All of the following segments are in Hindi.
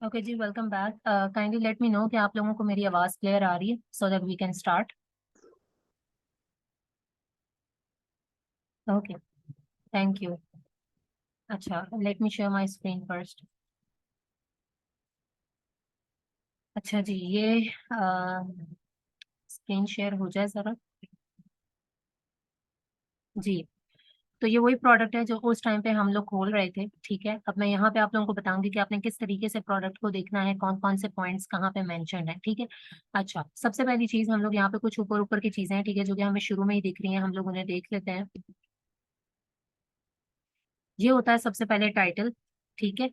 ओके जी, welcome back. Kindly let me know कि आप लोगों को मेरी आवाज़ क्लियर आ रही है so that we can start. Okay, thank you. अच्छा, let me share my screen first. अच्छा जी, ये स्क्रीन शेयर हो जाए ज़रा। जी, तो ये वही प्रोडक्ट है जो उस टाइम पे हम लोग खोल रहे थे। ठीक है, अब मैं यहाँ पे आप लोगों को बताऊंगी कि आपने किस तरीके से प्रोडक्ट को देखना है, कौन कौन से पॉइंट्स कहाँ पे मेंशन है। ठीक है। अच्छा, सबसे पहली चीज़ हम लोग यहाँ पे कुछ ऊपर ऊपर की चीज़ें हैं, ठीक है, जो कि हमें शुरू में ही दिख रही हैं, हम लोग उन्हें देख लेते हैं। ये होता है सबसे पहले टाइटल। ठीक है,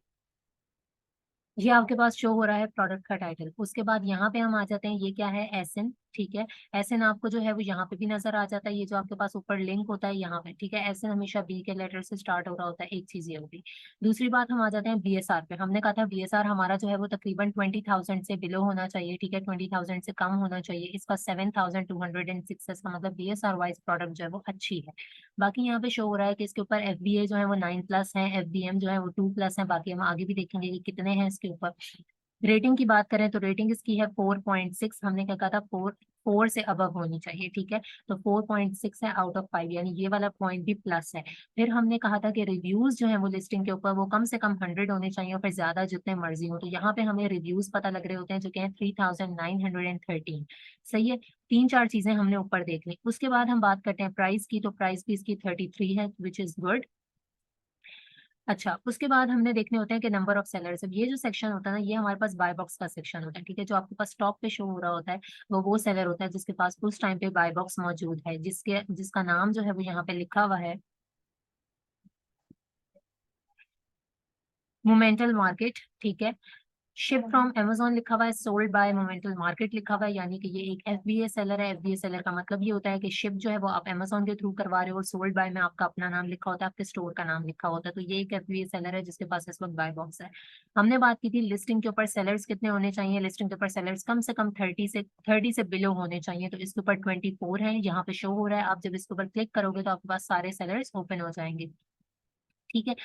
ये आपके पास शो हो रहा है प्रोडक्ट का टाइटल। उसके बाद यहाँ पे हम आ जाते हैं, ये क्या है, एसएन। ठीक है, एसएन आपको जो है वो यहाँ पे भी नजर आ जाता है, ये जो आपके पास ऊपर लिंक होता है यहाँ पे। ठीक है, एसएन हमेशा बी के लेटर से स्टार्ट हो रहा होता है, एक चीज ये होगी। दूसरी बात, हम आ जाते हैं बीएसआर पे। हमने कहा था बीएसआर हमारा जो है वो तकरीबन 20,000 से बिलो होना चाहिए। ठीक है, 20,000 से कम होना चाहिए। इसका 7,206 है, इसका मतलब बीएसआर वाइज प्रोडक्ट जो है वो अच्छी है। बाकी यहाँ पे शो हो रहा है कि इसके ऊपर एफबीए जो है वो 9+ है, एफबीएम जो है वो 2+ है। बाकी हम आगे भी देखेंगे कि कितने हैं इसके ऊपर। रेटिंग की बात करें तो रेटिंग इसकी है 4.6। हमने क्या कहा था, 4 से अबव होनी चाहिए। ठीक है, तो 4.6 है आउट ऑफ 5, यानी ये वाला पॉइंट भी प्लस है। फिर हमने कहा था कि रिव्यूज जो है वो लिस्टिंग के ऊपर वो कम से कम 100 होने चाहिए, और फिर ज्यादा जितने मर्जी हो। तो यहाँ पे हमें रिव्यूज पता लग रहे होते हैं जो कि हैं 3,913। सही है, तीन चार चीजें हमने ऊपर देख ली। उसके बाद हम बात करते हैं प्राइस की, तो प्राइस भी इसकी 33 है, विच इज गुड। अच्छा, उसके बाद हमने देखने होते हैं कि नंबर ऑफ सेलर्स। अब ये जो सेक्शन होता है ना, ये हमारे पास बाय बॉक्स का सेक्शन होता है। ठीक है, जो आपके पास टॉप पे शो हो रहा होता है वो सेलर होता है जिसके पास उस टाइम पे बाय बॉक्स मौजूद है, जिसका नाम जो है वो यहाँ पे लिखा हुआ है मोमेंटल मार्केट। ठीक है, शिप फ्रॉम अमेजोन लिखा हुआ है, सोल्ड बाय मोमेंटल मार्केट लिखा हुआ है, यानी कि ये एक एफबीए सेलर है। एफबीए सेलर का मतलब ये होता है कि शिप जो है वो आप अमेजोन के थ्रू करवा रहे हो, और सोल्ड बाय में आपका अपना नाम लिखा होता है, आपके स्टोर का नाम लिखा होता है। तो ये एक एफबीए सेलर है जिसके पास इस वक्त बाय बॉक्स है। हमने बात की थी लिस्टिंग के ऊपर सेलर्स कितने होने चाहिए। लिस्टिंग के ऊपर सेलर्स कम से कम 30 से बिलो होने चाहिए। तो इसके ऊपर 24 है, यहाँ पे शो हो रहा है। आप जब इसके ऊपर क्लिक करोगे तो आपके पास सारे सेलर्स ओपन हो जाएंगे। ठीक है,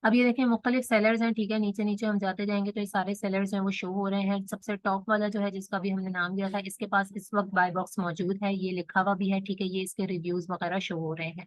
अब ये देखें मुख्तलिफ सेलर्स हैं। ठीक है, नीचे नीचे हम जाते जाएंगे तो ये सारे सेलर्स हैं वो शो हो रहे हैं। सबसे टॉप वाला जो है जिसका भी हमने नाम दिया था, इसके पास इस वक्त बाय बॉक्स मौजूद है, ये लिखा हुआ भी है। ठीक है, ये इसके रिव्यूज वगैरह शो हो रहे हैं।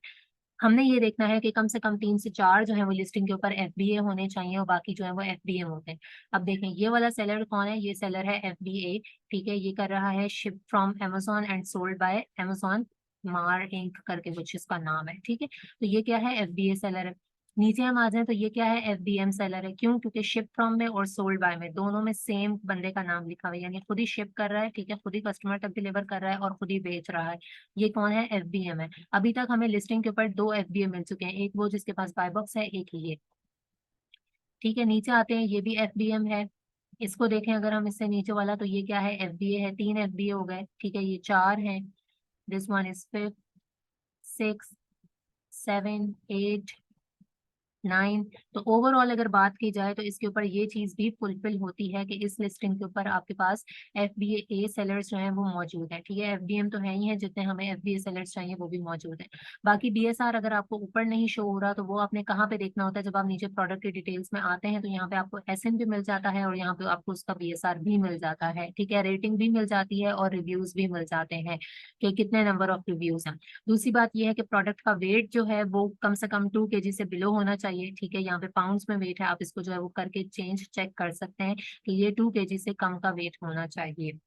हमने ये देखना है कि कम से कम 3 से 4 जो है वो लिस्टिंग के ऊपर एफबीए होने चाहिए, और बाकी जो है वो एफबीए होते हैं। अब देखें ये वाला सेलर कौन है, ये सेलर है एफबीए। ठीक है, ये कर रहा है ship from Amazon and sold by Amazon मार इंक करके कुछ इसका नाम है। ठीक है, तो ये क्या है, एफबीए सेलर है। नीचे हम आ जाए तो ये क्या है, एफबीएम सेलर है। क्यों? क्योंकि शिप फ्रॉम में और सोल्ड बाय में दोनों में सेम बंदे का नाम लिखा हुआ है, यानी खुद ही शिप कर रहा है। ठीक है, खुद ही कस्टमर तक डिलीवर कर रहा है और खुद ही बेच रहा है। ये कौन है, एफबीएम है। अभी तक हमें लिस्टिंग के ऊपर 2 एफबीए मिल चुके हैं, एक वो जिसके पास बाय बॉक्स है, एक ये। ठीक है, नीचे आते हैं, ये भी एफबीएम है। इसको देखें अगर हम इससे नीचे वाला, तो ये क्या है, एफबीए है। 3 एफबीए हो गए। ठीक है, ये 4 हैं। This one is 5, 6, 7, 8, 9। तो ओवरऑल अगर बात की जाए तो इसके ऊपर ये चीज भी फुलफिल होती है कि इस लिस्टिंग के ऊपर आपके पास एफबीए सेलर्स जो हैं वो मौजूद है। ठीक है, एफबीएम तो है ही है, जितने हमें एफबीए सेलर्स चाहिए वो भी मौजूद है। बाकी बीएसआर अगर आपको ऊपर नहीं शो हो रहा तो वो आपने कहाँ पे देखना होता है, जब आप नीचे प्रोडक्ट की डिटेल्स में आते हैं तो यहाँ पे आपको एसएन भी मिल जाता है, और यहाँ पे आपको उसका बीएसआर भी मिल जाता है। ठीक है, रेटिंग भी मिल जाती है और रिव्यूज भी मिल जाते हैं कि कितने नंबर ऑफ रिव्यूज हैं। दूसरी बात यह है कि प्रोडक्ट का वेट जो है वो कम से कम 2 kg से बिलो होना चाहिए। ठीक है, यहाँ पे पाउंड्स में वेट है, आप इसको जो है वो करके चेंज चेक कर सकते हैं कि ये 2 kg से कम का वेट होना चाहिए।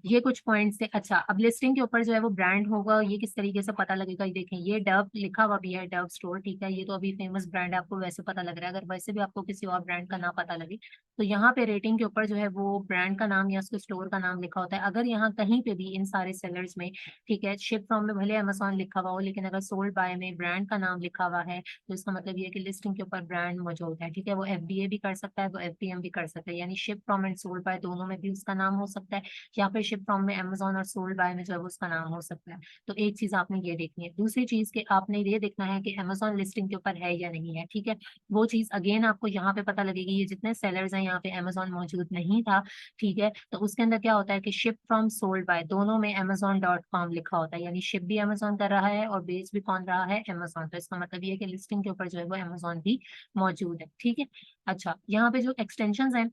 ये कुछ पॉइंट्स थे। अच्छा, अब लिस्टिंग के ऊपर जो है वो ब्रांड होगा, ये किस तरीके से पता लगेगा, ये देखें, ये डव लिखा हुआ भी है, डव स्टोर। ठीक है, ये तो अभी फेमस ब्रांड है, आपको वैसे पता लग रहा है। अगर वैसे भी आपको किसी और ब्रांड का नाम पता लगे तो यहाँ पे रेटिंग के ऊपर जो है वो ब्रांड का नाम या उसके स्टोर का नाम लिखा होता है। अगर यहाँ कहीं पे भी इन सारे सेलर्स में, ठीक है, शिप फ्रॉम में भले अमेजोन लिखा हुआ हो, लेकिन अगर सोल्ड बाय में ब्रांड का नाम लिखा हुआ है तो इसका मतलब ये है कि लिस्टिंग के ऊपर ब्रांड मौजूद है। ठीक है, वो एफबीए भी कर सकता है, वो एफबीएम भी कर सकता है, यानी ship from and sold by दोनों में भी उसका नाम हो सकता है। या फिर शिप फ्रॉम में अमेजोन और सोल्ड बाय में जो है वो उसका नाम हो सकता है। तो एक चीज आपने ये देखनी है। दूसरी चीज के आपने ये देखना है कि अमेजोन लिस्टिंग के ऊपर है या नहीं है, ठीक है। वो चीज अगेन आपको यहाँ पे पता लगेगी। ये जितने सेलर्स हैं यहाँ पे अमेजोन मौजूद नहीं था, ठीक है, तो उसके अंदर क्या होता है कि शिप फ्रॉम सोल्ड बाय दोनों में amazon.com लिखा होता है, यानी शिप भी अमेजोन कर रहा है और बेच भी कौन रहा है, अमेजोन। तो इसका मतलब ये है कि लिस्टिंग के ऊपर जो है वो अमेजोन भी मौजूद है, ठीक है। अच्छा, यहाँ पे जो एक्सटेंशन है,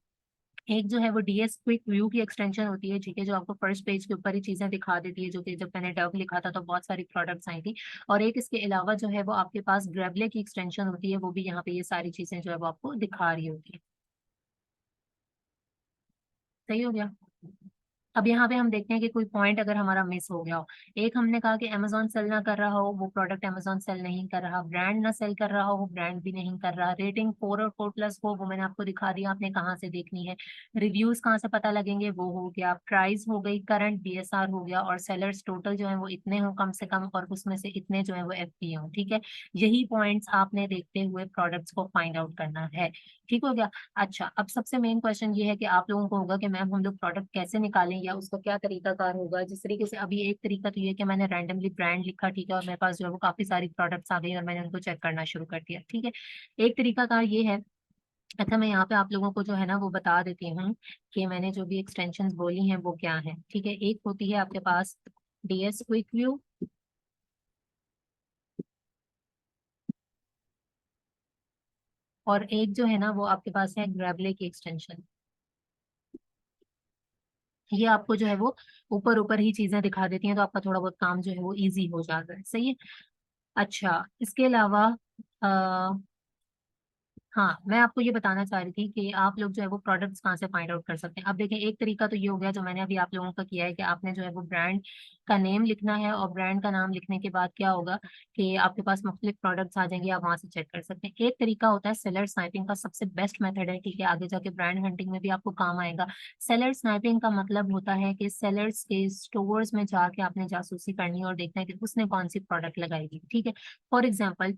एक जो है वो डीएस क्विक व्यू की एक्सटेंशन होती है, ठीक है, जो आपको फर्स्ट पेज के ऊपर ही चीजें दिखा देती है, जो कि जब मैंने डव लिखा था तो बहुत सारी प्रोडक्ट्स आई थी। और एक इसके अलावा जो है वो आपके पास ग्रेबले की एक्सटेंशन होती है, वो भी यहाँ पे ये सारी चीजें जो है वो आपको दिखा रही होती है। सही हो गया। अब यहाँ पे हम देखते हैं कि कोई पॉइंट अगर हमारा मिस हो गया हो। एक हमने कहा कि अमेजोन सेल ना कर रहा हो, वो प्रोडक्ट अमेजोन सेल नहीं कर रहा, ब्रांड ना सेल कर रहा हो, ब्रांड भी नहीं कर रहा, रेटिंग 4 और 4+ हो, वो मैंने आपको दिखा दिया, आपने कहाँ से देखनी है, रिव्यूज कहाँ से पता लगेंगे, वो हो गया, प्राइस हो गई, करंट बीएसआर हो गया, और सेलर्स टोटल जो है वो इतने हो कम से कम, और उसमें से इतने जो है वो एफपी हो, ठीक है। यही पॉइंट्स आपने देखते हुए प्रोडक्ट्स को फाइंड आउट करना है। ठीक हो गया। अच्छा, अब सबसे मेन क्वेश्चन ये है कि आप लोगों को होगा कि मैम हम लोग प्रोडक्ट कैसे निकालें, या उसका क्या तरीकाकार होगा। जिस तरीके से अभी एक तरीका तो ये है कि मैंने रैंडमली ब्रांड लिखा, ठीक है, और मेरे पास जो है वो काफी सारी प्रोडक्ट्स आ गई और मैंने उनको चेक करना शुरू कर दिया, ठीक है। एक तरीकाकार ये है। अच्छा, मैं यहाँ पे आप लोगों को जो है ना वो बता देती हूँ कि मैंने जो भी एक्सटेंशन बोली हैं वो क्या है, ठीक है। एक होती है आपके पास डीएस क्विक व्यू, और एक जो है ना वो आपके पास है ग्रेबले की एक्सटेंशन। ये आपको जो है वो ऊपर ऊपर ही चीजें दिखा देती हैं, तो आपका थोड़ा बहुत काम जो है वो इजी हो जाता है, सही है। अच्छा, इसके अलावा हाँ, मैं आपको ये बताना चाह रही थी कि आप लोग जो है वो प्रोडक्ट्स कहाँ से फाइंड आउट कर सकते हैं। अब देखें, एक तरीका तो ये हो गया जो मैंने अभी आप लोगों का किया है कि आपने जो है वो ब्रांड का नेम लिखना है, और ब्रांड का नाम लिखने के बाद क्या होगा कि आपके पास मुख्तलिफ प्रोडक्ट्स आ जाएंगे, आप वहां से चेक कर सकते हैं। एक तरीका होता है सेलर स्नाइपिंग का, सबसे बेस्ट मेथड है, ठीक है, आगे जाके ब्रांड हंटिंग में भी आपको काम आएगा। सेलर स्नाइपिंग का मतलब होता है कि सेलर्स के स्टोर्स में जाके आपने जासूसी करनी है और देखना है कि उसने कौन सी प्रोडक्ट लगाई थी, ठीक है। फॉर एग्जाम्पल,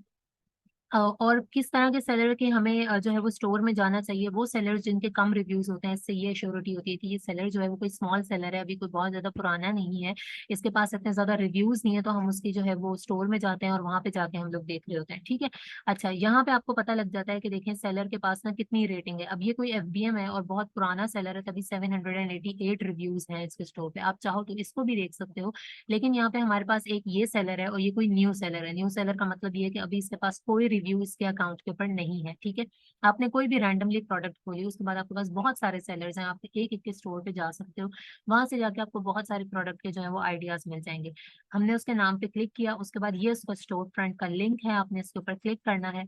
और किस तरह के सेलर के हमें जो है वो स्टोर में जाना चाहिए, वो सेलर जिनके कम रिव्यूज होते हैं, इससे ये श्योरिटी होती है कि ये सेलर जो है वो कोई स्मॉल सेलर है, अभी कोई बहुत ज्यादा पुराना नहीं है, इसके पास इतने ज्यादा रिव्यूज नहीं है, तो हम उसकी जो है वो स्टोर में जाते हैं और वहां पे जाके हम लोग देख रहे होते हैं, ठीक है। अच्छा, यहाँ पे आपको पता लग जाता है कि देखें सेलर के पास ना कितनी रेटिंग है। अब ये कोई एफबीएम है और बहुत पुराना सेलर है, तभी 788 रिव्यूज हैं इसके स्टोर पे। आप चाहो तो इसको भी देख सकते हो, लेकिन यहाँ पे हमारे पास एक ये सेलर है और ये कोई न्यू सेलर है। न्यू सेलर का मतलब ये है कि अभी इसके पास कोई रिव्यू इसके अकाउंट के ऊपर नहीं है, ठीक है। आपने कोई भी रैंडमली प्रोडक्ट खोली, उसके बाद आपके पास बहुत सारे सेलर्स हैं, आप एक एक के स्टोर पे जा सकते हो, वहां से जाके आपको बहुत सारे प्रोडक्ट के जो है वो आइडियाज मिल जाएंगे। हमने उसके नाम पे क्लिक किया, उसके बाद ये उसका स्टोर फ्रंट का लिंक है, आपने इसके ऊपर क्लिक करना है,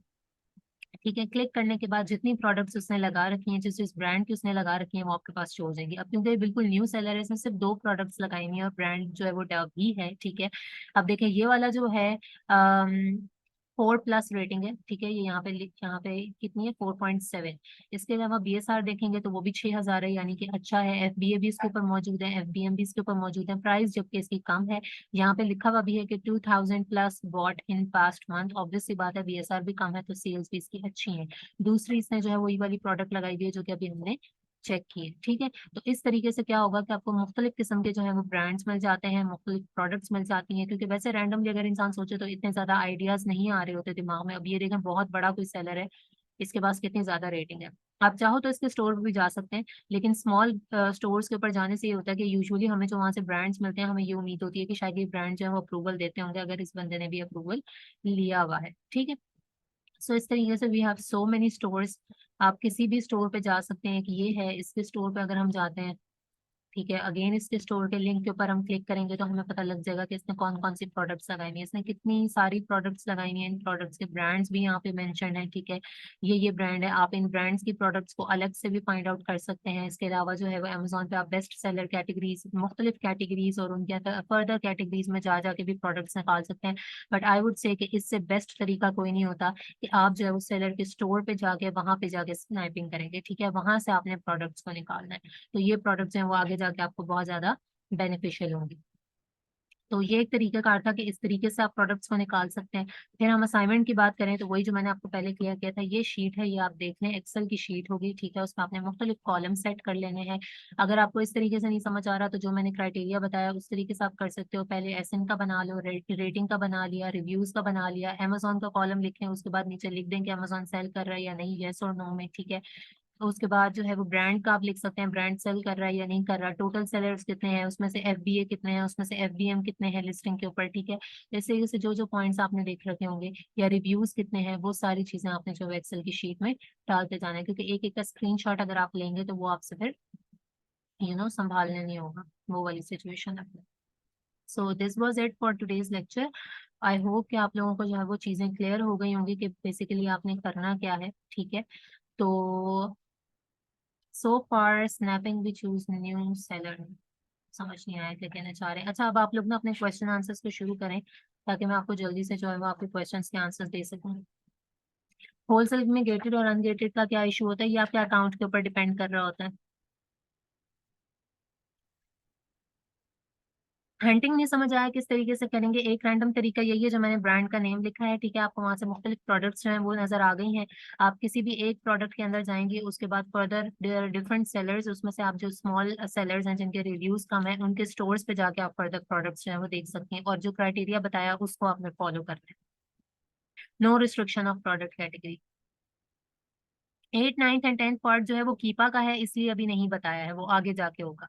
ठीक है। क्लिक करने के बाद जितनी प्रोडक्ट्स उसने लगा रखी हैं, जिस जिस ब्रांड की उसने लगा रखी हैं, वो आपके पास शो हो जाएंगी। अब क्योंकि ये बिल्कुल न्यू सेलर है, इसने सिर्फ 2 प्रोडक्ट्स लगाई हुई हैं और ब्रांड जो है वो डव ही है, ठीक है। अब देखें, ये वाला जो है 4+ रेटिंग है, ठीक है, ये यहाँ पे कितनी है, 4.7। इसके अलावा बीएसआर देखेंगे तो वो भी 6,000 है, यानी कि अच्छा है। एफबीए भी इसके ऊपर मौजूद है, एफबीएम भी इसके ऊपर मौजूद है। प्राइस जबकि इसकी कम है, यहाँ पे लिखा हुआ भी है कि 2,000+ bot in past month. Obvious सी बात है, बीएसआर भी कम है तो सेल्स भी इसकी अच्छी है। दूसरी इसने जो है वही वाली प्रोडक्ट लगाई हुई है जो कि अभी हमने चेक की है, ठीक है। तो इस तरीके से क्या होगा कि आपको मुख्तलिफ किस्म के जो है वो ब्रांड्स मिल जाते हैं, मुख्तलिफ प्रोडक्ट्स मिल जाती हैं, क्योंकि वैसे रैंडमली अगर इंसान सोचे तो इतने ज्यादा आइडियाज नहीं आ रहे होते दिमाग में। अब ये देखें, बहुत बड़ा कोई सेलर है, इसके पास कितनी ज्यादा रेटिंग है। आप चाहो तो इसके स्टोर पर भी जा सकते हैं, लेकिन स्मॉल स्टोर्स के ऊपर जाने से ये होता है कि यूजुअली हमें जो वहाँ से ब्रांड्स मिलते हैं, हमें ये उम्मीद होती है कि शायद ये ब्रांड जो है वो अप्रूवल देते होंगे, अगर इस बंदे ने भी अप्रूवल लिया हुआ है, ठीक है। सो इस तरीके से we have so many stores. आप किसी भी स्टोर पे जा सकते हैं कि ये है, इसके स्टोर पे अगर हम जाते हैं, ठीक है, अगेन इसके स्टोर के लिंक के ऊपर हम क्लिक करेंगे तो हमें पता लग जाएगा कि इसने कौन कौन सी प्रोडक्ट्स लगाई हुई है, इसने कितनी सारी प्रोडक्ट्स लगाई हुई हैं। इन प्रोडक्ट्स के ब्रांड्स भी यहाँ पे मेंशन है, ठीक है, ये ब्रांड है। आप इन ब्रांड्स की प्रोडक्ट्स को अलग से भी फाइंड आउट कर सकते हैं। इसके अलावा जो है वो अमेजोन पे आप बेस्ट सेलर कैटेगरीज, मुख्तलिफ कैटेगरीज और उनके फर्दर कैटेगरीज में जा जाके भी प्रोडक्ट्स निकाल सकते हैं। बट आई वुड से कि इससे बेस्ट तरीका कोई नहीं होता कि आप जो है वो सेलर के स्टोर पे जाके वहां पे जाके स्नैपिंग करेंगे, ठीक है, वहां से आपने प्रोडक्ट्स को निकालना है। तो ये प्रोडक्ट्स हैं वो आगे जाके आपको बहुत ज्यादा बेनिफिशियल होंगी। तो ये एक तरीका कार था कि इस तरीके से आप प्रोडक्ट्स को निकाल सकते हैं। फिर हम असाइनमेंट की बात करें तो वही जो मैंने आपको पहले क्लियर किया था, ये शीट है, ये आप देख लें, एक्सेल की शीट होगी, ठीक है। उसमें आपने मुख्तलिफ कॉलम सेट कर लेने हैं। अगर आपको इस तरीके से नहीं समझ आ रहा तो जो मैंने क्राइटेरिया बताया उस तरीके से आप कर सकते हो। पहले एसएन का बना लो, रेटिंग का बना लिया, रिव्यूज का बना लिया, अमेजोन का कॉलम लिखें, उसके बाद नीचे लिख दें कि अमेजोन सेल कर रहा है या नहीं, येस और नो में, ठीक है। तो उसके बाद जो है वो ब्रांड का आप लिख सकते हैं, ब्रांड सेल कर रहा है या नहीं कर रहा, टोटल सेलर्स कितने हैं, उसमें से एफबीए कितने हैं, उसमें से एफबीएम कितने हैं लिस्टिंग के ऊपर, ठीक है। जैसे जैसे जो जो पॉइंट्स आपने देख रखे होंगे, या रिव्यूज कितने हैं, वो सारी चीजें आपने जो एक्सेल की शीट में डालते जाना है, क्योंकि एक एक का स्क्रीनशॉट अगर आप लेंगे तो वो आपसे फिर संभालने नहीं होगा, वो वाली सिचुएशन है। So this was it for today's lecture. I hope कि आप लोगों को जो है वो चीजें क्लियर हो गई होंगी कि बेसिकली आपने करना क्या है, ठीक है। तो so far snapping we choose new seller, समझ नहीं आया क्या कहना चाह रहे हैं। अच्छा, अब आप लोग ना अपने क्वेश्चन आंसर्स को शुरू करें, ताकि मैं आपको जल्दी से जो है वो आपके क्वेश्चंस के आंसर्स दे सकूं। होलसेल में गेटेड और अनगेटेड का क्या इशू होता है, ये आपके अकाउंट के ऊपर डिपेंड कर रहा होता है। हंटिंग नहीं समझ आया किस तरीके से करेंगे, एक रैंडम तरीका यही है, जो मैंने ब्रांड का नेम लिखा है, ठीक है। आपको वहां से मुख्तलिफ प्रोडक्ट्स जो हैं वो नजर आ गई हैं। आप किसी भी एक प्रोडक्ट के अंदर जाएंगे, उसके बाद फर्दर डिफरेंट सेलर्स, उसमें से आप जो स्मॉल सेलर्स हैं जिनके रिव्यूज कम है, उनके स्टोर्स पे जाके आप फर्दर प्रोडक्ट्स जो है वो देख सकते हैं, और जो क्राइटेरिया बताया उसको आपने फॉलो करना है। No restriction of product category. 8, 9 and 10 part जो है वो कीपा का है, इसलिए अभी नहीं बताया है, वो आगे जाके होगा।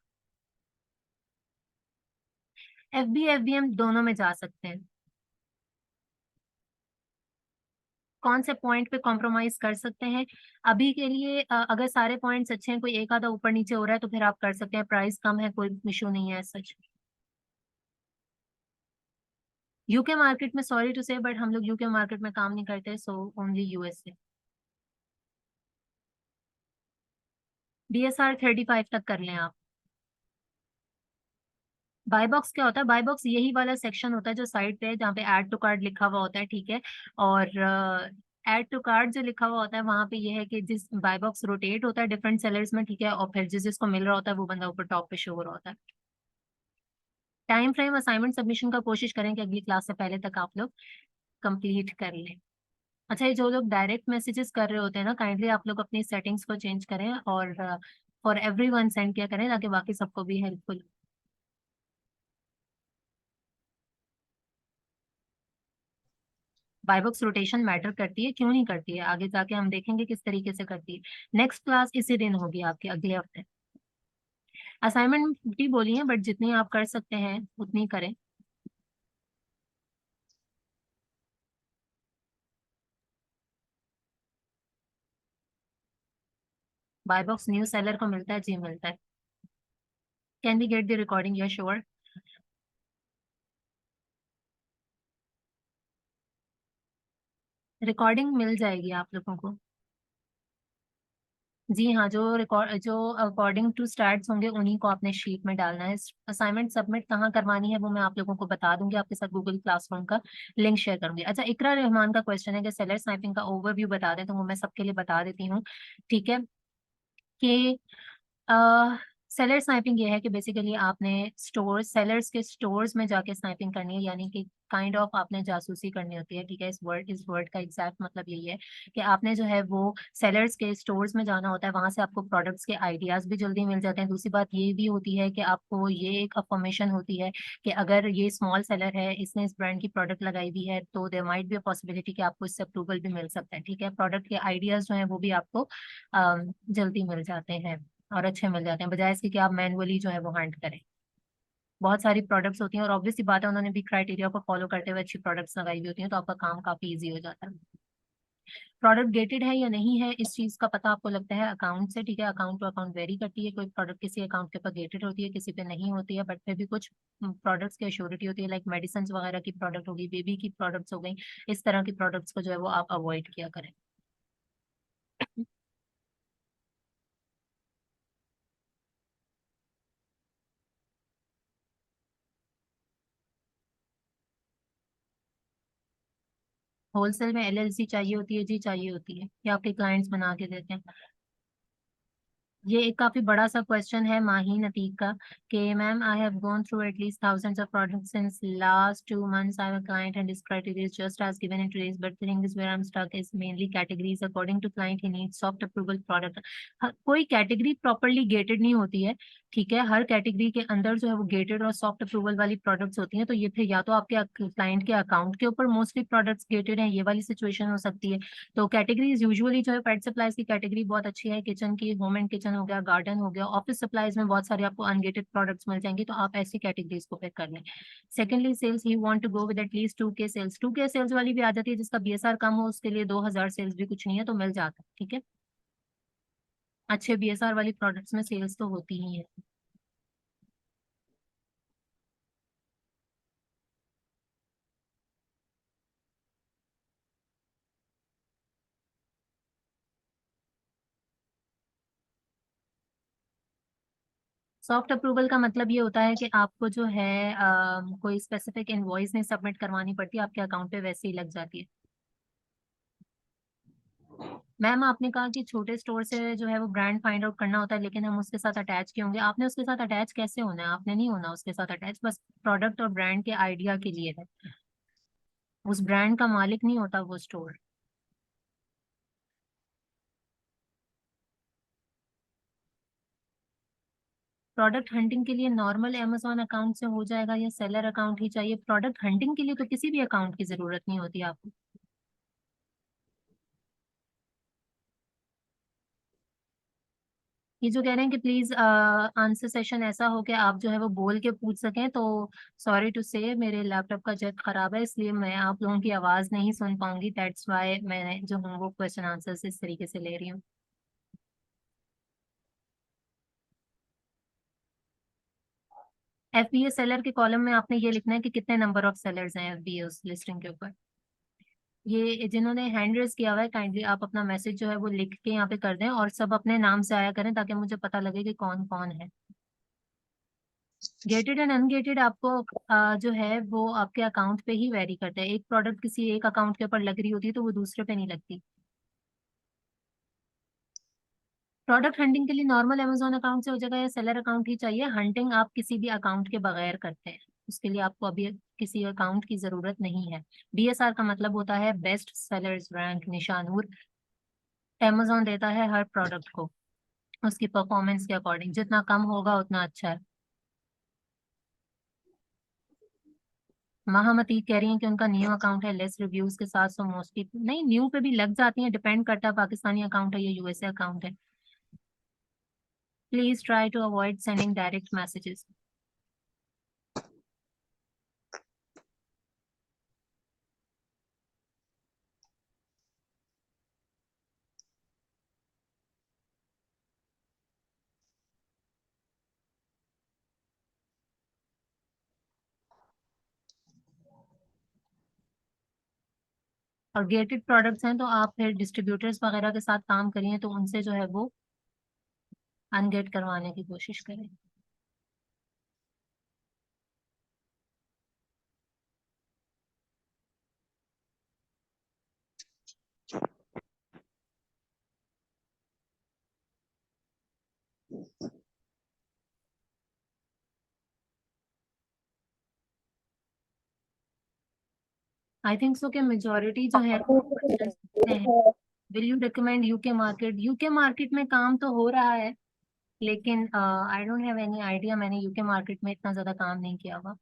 एफ बी एम दोनों में जा सकते हैं। कौन से पॉइंट पे कॉम्प्रोमाइज कर सकते हैं? अभी के लिए अगर सारे पॉइंट्स अच्छे हैं, कोई एक आधा ऊपर नीचे हो रहा है तो फिर आप कर सकते हैं, प्राइस कम है, कोई इशू नहीं है सच। यूके मार्केट में सॉरी टू से, बट हम लोग यूके मार्केट में काम नहीं करते, सो ओनली यूएसए। BSR 35 तक कर लें आप। बाय बॉक्स क्या होता है? बाय बॉक्स यही वाला सेक्शन होता है जो साइड पे है, जहाँ पे ऐड टू कार्ड लिखा हुआ होता है, ठीक है। और ऐड टू कार्ड जो लिखा हुआ होता है वहां पे ये है कि जिस बाय बॉक्स रोटेट होता है डिफरेंट सेलर्स में, ठीक है, और फिर जिस जिसको मिल रहा होता है वो बंदा ऊपर टॉप पे शो हो रहा होता है। टाइम फ्रेम असाइनमेंट सबमिशन का कोशिश करें कि अगली क्लास से पहले तक आप लोग कंप्लीट कर लें। अच्छा, ये जो लोग डायरेक्ट मैसेजेस कर रहे होते हैं ना, काइंडली आप लोग अपनी सेटिंग्स को चेंज करें और फॉर एवरीवन सेंड किया करें, ताकि बाकी सबको भी हेल्पफुल। बायबॉक्स रोटेशन मैटर करती है, क्यों नहीं करती है, आगे जाके हम देखेंगे किस तरीके से करती है। नेक्स्ट क्लास इसी दिन होगी आपकी, अगले हफ्ते। असाइनमेंट 50 बोली है, बट जितनी आप कर सकते हैं उतनी करें। बायबॉक्स न्यू सेलर को मिलता है जी, मिलता है। Can we get the recording? Yes sure. Recording मिल जाएगी आप लोगों को। जी हाँ, जो रिकॉर्ड जो अकॉर्डिंग टू स्टैट्स होंगे उन्हीं को आपने शीट में डालना है। असाइनमेंट सबमिट कहाँ करवानी है वो मैं आप लोगों को बता दूंगी, आपके साथ गूगल क्लासरूम का लिंक शेयर करूंगी। अच्छा, इकरा रहमान का क्वेश्चन है कि सेलर स्नाइपिंग का ओवरव्यू बता दें, तो वो मैं सबके लिए बता देती हूँ, ठीक है। कि सेलर स्नाइपिंग ये है कि बेसिकली आपने स्टोर सेलर्स के स्टोर्स में जाके स्नाइपिंग करनी है, यानी कि काइंड ऑफ आपने जासूसी करनी होती है, ठीक है। इस वर्ड का एग्जैक्ट मतलब यही है कि आपने जो है वो सेलर्स के स्टोर्स में जाना होता है, वहां से आपको प्रोडक्ट्स के आइडियाज भी जल्दी मिल जाते हैं। दूसरी बात ये भी होती है कि आपको ये एक अफर्मेशन होती है कि अगर ये स्मॉल सेलर है, इसने इस ब्रांड की प्रोडक्ट लगाई हुई है, तो there might be a possibility कि आपको इससे अप्रूवल भी मिल सकता है, ठीक है। प्रोडक्ट के आइडियाज जो है वो भी आपको जल्दी मिल जाते हैं और अच्छे मिल जाते हैं, बजाय इसके कि आप मैनुअली जो है वो हंट करें। बहुत सारी प्रोडक्ट्स होती हैं, और ऑब्वियसली बात है उन्होंने भी क्राइटेरिया को फॉलो करते हुए अच्छी प्रोडक्ट्स लगाई हुई होती हैं, तो आपका काम काफी इजी हो जाता है। प्रोडक्ट गेटेड है या नहीं है, इस चीज का पता आपको लगता है अकाउंट से, ठीक है। अकाउंट टू अकाउंट वेरी करती है, कोई प्रोडक्ट किसी अकाउंट के ऊपर गेटेड होती है, किसी पे नहीं होती है, बट फिर भी कुछ प्रोडक्ट्स की अश्योरिटी होती है, लाइक मेडिसिन वगैरह की प्रोडक्ट होगी, बेबी की प्रोडक्ट्स हो गई, इस तरह की प्रोडक्ट्स को जो है वो आप अवॉइड किया करें। होलसेल में LLC चाहिए होती है जी, चाहिए होती है, या आपके क्लाइंट्स बना के देते हैं? ये एक काफी बड़ा सा क्वेश्चन है माहीन अतीक का कि ma'am I have gone through at least thousands of products since last 2 months. I'm a client and his criteria is just as given in today's, but the thing is where I'm stuck is mainly categories. According to client, he needs soft approval product. कोई कैटेगरी प्रॉपरली गेटेड नहीं होती है, ठीक है। हर कैटेगरी के अंदर जो है वो गेटेड और सॉफ्ट अप्रूवल वाली प्रोडक्ट्स होती हैं। तो ये फिर या तो आपके क्लाइंट के अकाउंट के ऊपर मोस्टली प्रोडक्ट्स गेटेड हैं, ये वाली सिचुएशन हो सकती है। तो कैटेगरीज यूजुअली जो है पेट सप्लाईज की कैटेगरी बहुत अच्छी है, किचन की, होम एंड किचन हो गया, गार्डन हो गया, ऑफिस सप्लाईज में बहुत सारे आपको अनगेटेड प्रोडक्ट्स मिल जाएंगे, तो आप ऐसी कैटेगरीज को पिक कर लें। Secondly sales, he want to go with at least 2K sales. 2K sales वाली भी आ जाती है, जिसका बीएसआर कम हो उसके लिए 2000 सेल्स भी कुछ नहीं है, तो मिल जाता है, ठीक है। अच्छे बीएसआर वाली प्रोडक्ट्स में सेल्स तो होती ही है। सॉफ्ट अप्रूवल का मतलब ये होता है कि आपको जो है कोई स्पेसिफिक इनवॉइस नहीं सबमिट करवानी पड़ती, आपके अकाउंट पे वैसे ही लग जाती है। मैम आपने कहा कि छोटे स्टोर से जो है वो ब्रांड फाइंड आउट करना होता है, लेकिन हम उसके साथ अटैच किए होंगे। आपने उसके साथ अटैच कैसे होना है? आपने नहीं होना उसके साथ अटैच, बस प्रोडक्ट और ब्रांड के आइडिया के लिए है। उस ब्रांड का मालिक नहीं होता वो स्टोर। प्रोडक्ट हंटिंग के लिए नॉर्मल अमेजोन अकाउंट से हो जाएगा या सेलर अकाउंट ही चाहिए? प्रोडक्ट हंटिंग के लिए तो किसी भी अकाउंट की जरूरत नहीं होती आपको। ये जो कह रहे हैं कि प्लीज आंसर सेशन ऐसा हो कि आप जो है वो बोल के पूछ सकें, तो सॉरी टू से मेरे लैपटॉप का जैक खराब है, इसलिए मैं आप लोगों की आवाज नहीं सुन पाऊंगी। दैट्स वाई मैं जो हूँ वो क्वेश्चन आंसर इस तरीके से ले रही हूँ। एफबीए सेलर के कॉलम में आपने ये लिखना है कि कितने नंबर ऑफ सेलर्स हैं एफबीए उस लिस्टिंग के ऊपर। ये जिन्होंने हैंड रेज किया हुआ है, काइंडली आप अपना मैसेज जो है वो लिख के यहाँ पे कर दें, और सब अपने नाम से आया करें ताकि मुझे पता लगे कि कौन कौन है। गेटेड एंड अनगेटेड आपको जो है वो आपके अकाउंट पे ही वेरी करता है। एक प्रोडक्ट किसी एक अकाउंट के ऊपर लग रही होती है तो वो दूसरे पे नहीं लगती। प्रोडक्ट हंटिंग के लिए नॉर्मल अमेजोन अकाउंट से हो जाएगा या सेलर अकाउंट ही चाहिए? हंटिंग आप किसी भी अकाउंट के बगैर करते हैं, उसके लिए आपको अभी किसी अकाउंट की जरूरत नहीं है। बीएसआर का मतलब होता है बेस्ट सेलर्स रैंक निशानूर। अमेजोन देता है हर प्रोडक्ट को उसकी परफॉर्मेंस के अकॉर्डिंग, जितना कम होगा उतना अच्छा है। महामती कह रही हैं कि उनका न्यू अकाउंट है लेस रिव्यूज के साथ, सो मोस्टली नहीं, न्यू पे भी लग जाती हैं, डिपेंड करता है पाकिस्तानी अकाउंट है या यूएसए अकाउंट है। Please try to avoid sending direct messages. और गेटेड प्रोडक्ट्स हैं तो आप फिर डिस्ट्रीब्यूटर्स वगैरह के साथ काम करिए, तो उनसे जो है वो अनगेट करवाने की कोशिश करें। आई थिंक सो कि मेजोरिटी जो है will you recommend UK market? UK market में काम तो हो रहा है, लेकिन I don't have any idea, मैंने यूके मार्केट में इतना ज्यादा काम नहीं किया हुआ।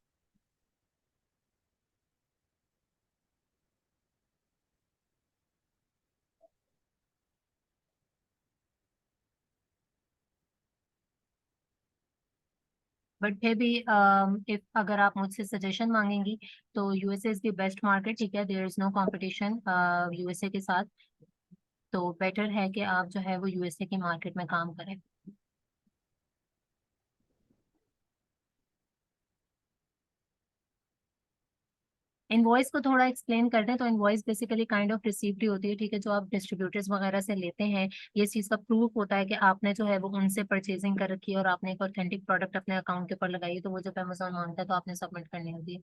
बट फिर भी इफ अगर आप मुझसे सजेशन मांगेंगी तो USA is the best market, ठीक है। There is no competition USA के साथ, तो बेटर है कि आप जो है वो यूएसए की मार्केट में काम करें। इनवॉइस को थोड़ा एक्सप्लेन करते हैं, तो invoice basically kind of receipt ही होती है, ठीक है, जो आप डिस्ट्रीब्यूटर्स वगैरह से लेते हैं। ये इस चीज़ का प्रूफ होता है कि आपने जो है वो उनसे परचेजिंग कर रखी है और आपने एक ऑथेंटिक प्रोडक्ट अपने अकाउंट के ऊपर लगाई है, तो वो जब अमेजोन मांगता है तो आपने सबमिट करनी होती है।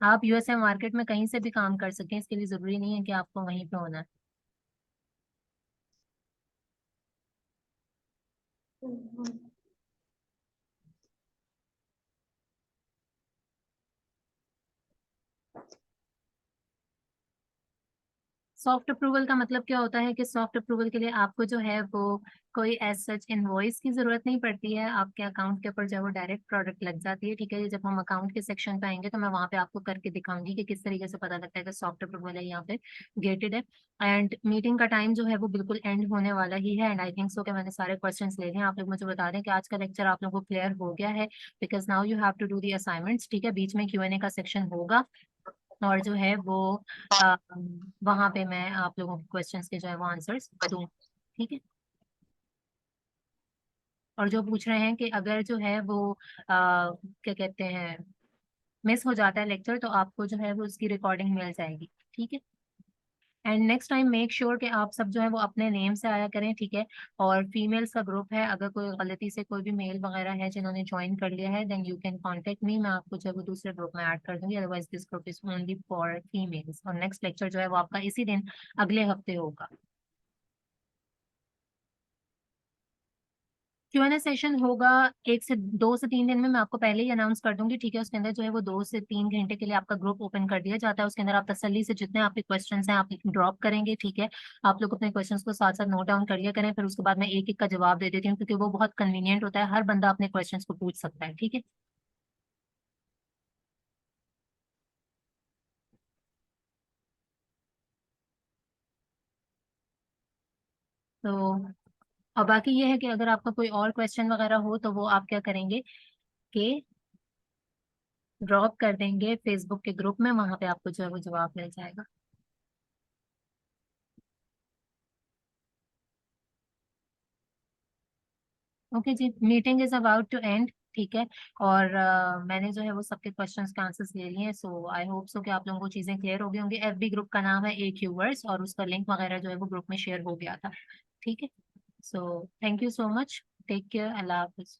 आप यूएसए मार्केट में कहीं से भी काम कर सकें, इसके लिए जरूरी नहीं है कि आपको वहीं पे होना है। सॉफ्ट अप्रूवल का मतलब क्या होता है कि सॉफ्ट अप्रूवल के लिए आपको जो है वो कोई एज सच इनवॉइस की जरूरत नहीं पड़ती है, आपके अकाउंट के ऊपर जो है वो डायरेक्ट प्रोडक्ट लग जाती है। ठीक है, जब हम अकाउंट के सेक्शन पे आएंगे तो मैं वहां पे आपको करके दिखाऊंगी कि किस तरीके से पता लगता है कि सॉफ्ट अप्रूवल है यहाँ पे गेटेड है। एंड मीटिंग का टाइम जो है वो बिल्कुल एंड होने वाला ही है, एंड आई थिंक सो कि मैंने सारे क्वेश्चन ले लिए हैं। आप लोग मुझे बता दें कि आज का लेक्चर आप लोगों को क्लियर हो गया है, because now you have to do the assignments. ठीक है, बीच में Q&A का सेक्शन होगा और जो है वो वहां पे मैं आप लोगों के क्वेश्चंस के जो है वो आंसर्स दूँ। ठीक है, और जो पूछ रहे हैं कि अगर जो है वो क्या कहते हैं मिस हो जाता है लेक्चर, तो आपको जो है वो उसकी रिकॉर्डिंग मिल जाएगी। ठीक है, and next time make sure कि आप सब जो है वो अपने नेम से आया करें। ठीक है, और फीमेल्स का ग्रुप है, अगर कोई गलती से कोई भी मेल वगैरह है जिन्होंने ज्वाइन कर लिया है then you can contact me, मैं आपको जो है वो दूसरे ग्रुप में ऐड कर दूंगी। Otherwise this group is only for females, और नेक्स्ट लेक्चर जो है वो आपका इसी दिन अगले हफ्ते होगा। Q&A सेशन होगा 1 से 2 से 3 दिन में, मैं आपको पहले ही अनाउंस कर दूंगी। ठीक है, उसके अंदर जो है वो 2 से 3 घंटे के लिए आपका ग्रुप ओपन कर दिया जाता है। उसके अंदर आप तसल्ली से जितने आपके क्वेश्चंस हैं आप ड्रॉप करेंगे। ठीक है, आप लोग अपने क्वेश्चंस को साथ साथ नोट डाउन कर लिया करें, फिर उसके बाद मैं एक एक का जवाब दे देती हूँ, क्योंकि वो बहुत कन्वीनियंट होता है, हर बंदा अपने क्वेश्चंस को पूछ सकता है। ठीक है, तो और बाकी ये है कि अगर आपका कोई और क्वेश्चन वगैरह हो तो वो आप क्या करेंगे कि ड्रॉप कर देंगे फेसबुक के ग्रुप में, वहां पे आपको जो है वो जवाब मिल जाएगा। ओके जी, meeting is about to end. ठीक है, और मैंने जो है वो सबके क्वेश्चंस के आंसर्स ले लिए हैं, सो आई होप सो कि आप लोगों को चीजें क्लियर हो गई होंगी। FB ग्रुप का नाम है AQverse, और उसका लिंक वगैरह जो है वो ग्रुप में शेयर हो गया था। ठीक है, so thank you so much, take care, अल्लाह हाफिज।